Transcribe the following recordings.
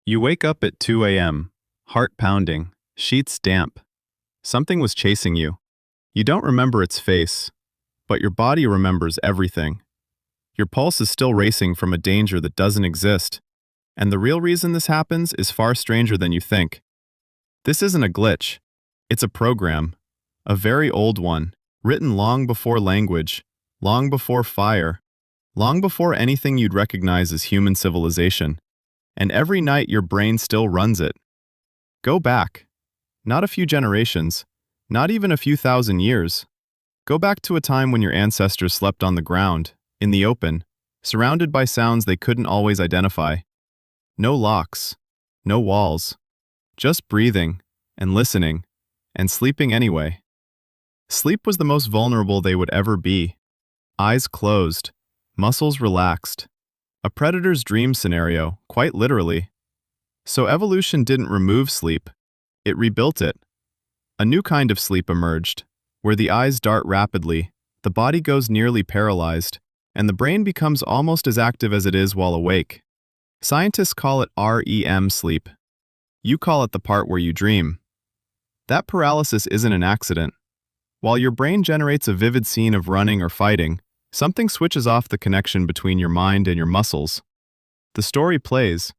You wake up at 2 a.m., heart pounding, sheets damp. Something was chasing you. You don't remember its face, but your body remembers everything. Your pulse is still racing from a danger that doesn't exist, and the real reason this happens is far stranger than you think. This isn't a glitch. It's a program, a very old one, written long before language, long before fire, long before anything you'd recognize as human civilization. And every night your brain still runs it. Go back. Not a few generations, not even a few thousand years. Go back to a time when your ancestors slept on the ground, in the open, surrounded by sounds they couldn't always identify. No locks, no walls, just breathing and listening and sleeping anyway. Sleep was the most vulnerable they would ever be. Eyes closed, muscles relaxed. A predator's dream scenario, quite literally. So evolution didn't remove sleep, it rebuilt it. A new kind of sleep emerged, where the eyes dart rapidly, the body goes nearly paralyzed, and the brain becomes almost as active as it is while awake. Scientists call it REM sleep. You call it the part where you dream. That paralysis isn't an accident. While your brain generates a vivid scene of running or fighting, something switches off the connection between your mind and your muscles. The story plays.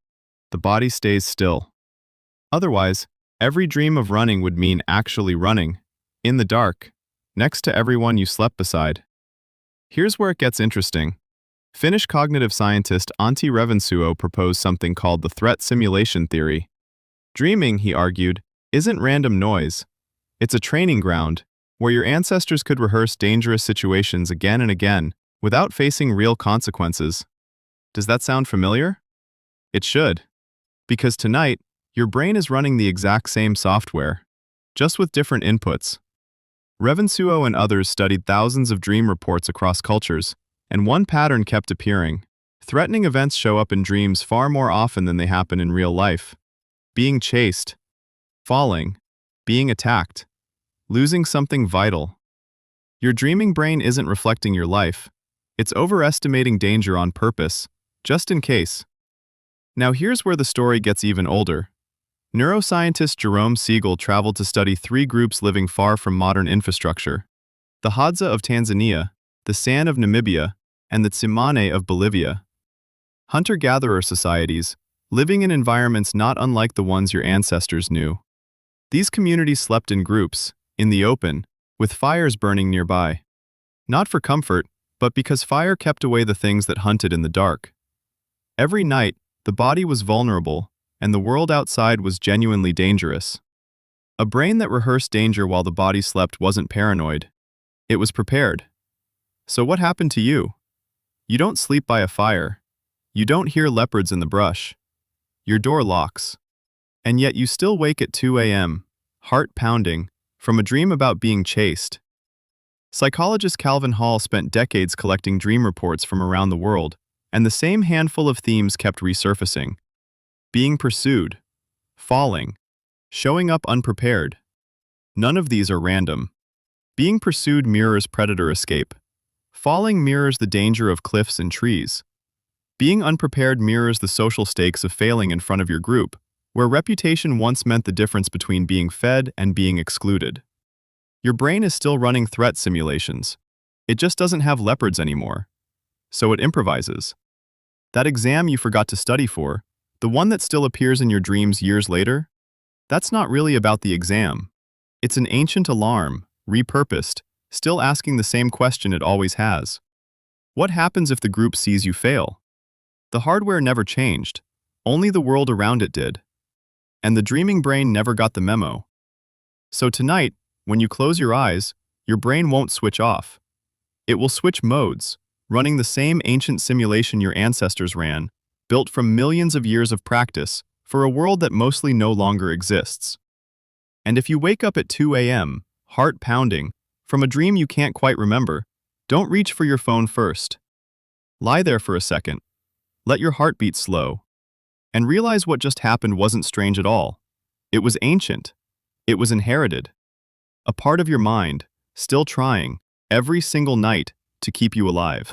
The body stays still. Otherwise, every dream of running would mean actually running, in the dark, next to everyone you slept beside. Here's where it gets interesting. Finnish cognitive scientist Antti Revonsuo proposed something called the threat simulation theory. Dreaming, he argued, isn't random noise. It's a training ground, where your ancestors could rehearse dangerous situations again and again, without facing real consequences. Does that sound familiar? It should. Because tonight, your brain is running the exact same software, just with different inputs. Revonsuo and others studied thousands of dream reports across cultures, and one pattern kept appearing. Threatening events show up in dreams far more often than they happen in real life. Being chased, falling, being attacked, losing something vital. Your dreaming brain isn't reflecting your life. It's overestimating danger on purpose, just in case. Now here's where the story gets even older. Neuroscientist Jerome Siegel traveled to study 3 groups living far from modern infrastructure: the Hadza of Tanzania, the San of Namibia, and the Tsimane of Bolivia. Hunter-gatherer societies, living in environments not unlike the ones your ancestors knew. These communities slept in groups, in the open, with fires burning nearby. Not for comfort, but because fire kept away the things that hunted in the dark. Every night, the body was vulnerable, and the world outside was genuinely dangerous. A brain that rehearsed danger while the body slept wasn't paranoid. It was prepared. So what happened to you? You don't sleep by a fire. You don't hear leopards in the brush. Your door locks. And yet you still wake at 2 a.m., heart pounding, from a dream about being chased. Psychologist Calvin Hall spent decades collecting dream reports from around the world, and the same handful of themes kept resurfacing. Being pursued, falling, showing up unprepared. None of these are random. Being pursued mirrors predator escape. Falling mirrors the danger of cliffs and trees. Being unprepared mirrors the social stakes of failing in front of your group, where reputation once meant the difference between being fed and being excluded. Your brain is still running threat simulations. It just doesn't have leopards anymore. So it improvises. That exam you forgot to study for, the one that still appears in your dreams years later, that's not really about the exam. It's an ancient alarm, repurposed, still asking the same question it always has. What happens if the group sees you fail? The hardware never changed, only the world around it did. And the dreaming brain never got the memo. So tonight, when you close your eyes, your brain won't switch off. It will switch modes, running the same ancient simulation your ancestors ran, built from millions of years of practice, for a world that mostly no longer exists. And if you wake up at 2 a.m., heart pounding, from a dream you can't quite remember, don't reach for your phone first. Lie there for a second. Let your heartbeat slow. And realize what just happened wasn't strange at all. It was ancient. It was inherited. A part of your mind, still trying, every single night, to keep you alive.